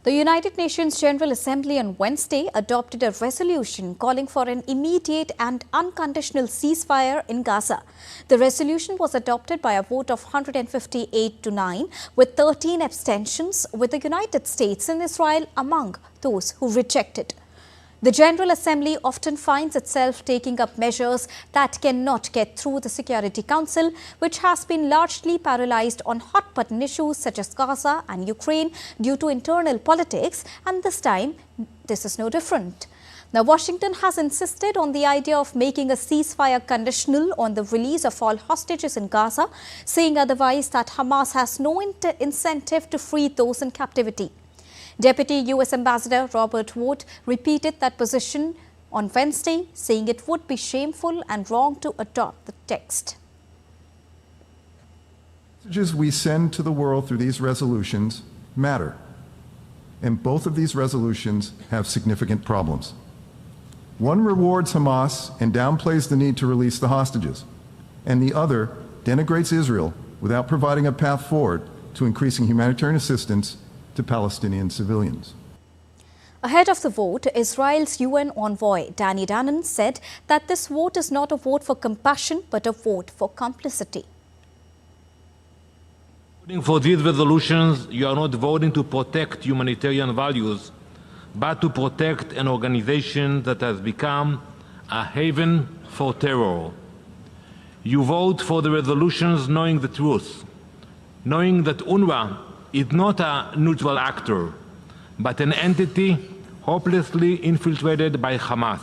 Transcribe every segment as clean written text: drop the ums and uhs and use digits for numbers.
The United Nations General Assembly on Wednesday adopted a resolution calling for an immediate and unconditional ceasefire in Gaza. The resolution was adopted by a vote of 158 to 9 with 13 abstentions, with the United States and Israel among those who rejected. The General Assembly often finds itself taking up measures that cannot get through the Security Council, which has been largely paralyzed on hot-button issues such as Gaza and Ukraine due to internal politics, and this time this is no different. Now, Washington has insisted on the idea of making a ceasefire conditional on the release of all hostages in Gaza, saying otherwise that Hamas has no incentive to free those in captivity. Deputy U.S. Ambassador Robert Wood repeated that position on Wednesday, saying it would be shameful and wrong to adopt the text. The messages we send to the world through these resolutions matter, and both of these resolutions have significant problems. One rewards Hamas and downplays the need to release the hostages, and the other denigrates Israel without providing a path forward to increasing humanitarian assistance to Palestinian civilians. Ahead of the vote, Israel's UN envoy Danny Danon said that this vote is not a vote for compassion but a vote for complicity. Voting for these resolutions, you are not voting to protect humanitarian values, but to protect an organization that has become a haven for terror. You vote for the resolutions knowing the truth, knowing that UNRWA is not a neutral actor, but an entity hopelessly infiltrated by Hamas.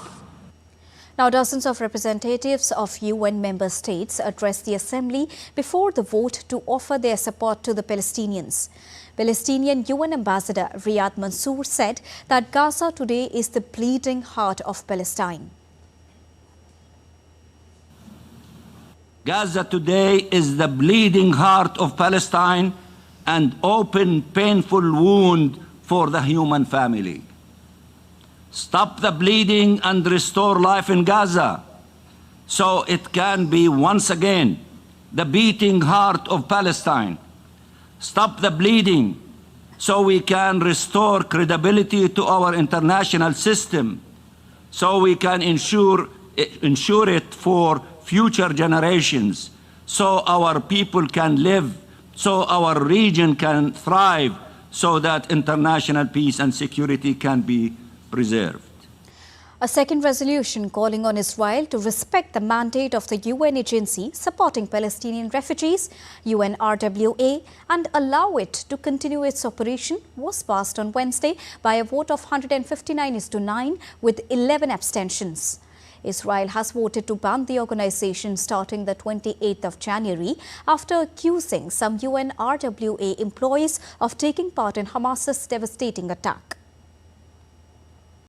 Now, dozens of representatives of UN member states addressed the assembly before the vote to offer their support to the Palestinians. Palestinian UN Ambassador Riyad Mansour said that Gaza today is the bleeding heart of Palestine. Gaza today is the bleeding heart of Palestine and open, painful wound for the human family. Stop the bleeding and restore life in Gaza so it can be once again the beating heart of Palestine. Stop the bleeding so we can restore credibility to our international system, so we can ensure it for future generations, so our people can live, so our region can thrive, so that international peace and security can be preserved. A second resolution calling on Israel to respect the mandate of the UN agency supporting Palestinian refugees, UNRWA, and allow it to continue its operation was passed on Wednesday by a vote of 159:9 with 11 abstentions. Israel has voted to ban the organization starting the 28th of January after accusing some UNRWA employees of taking part in Hamas's devastating attack.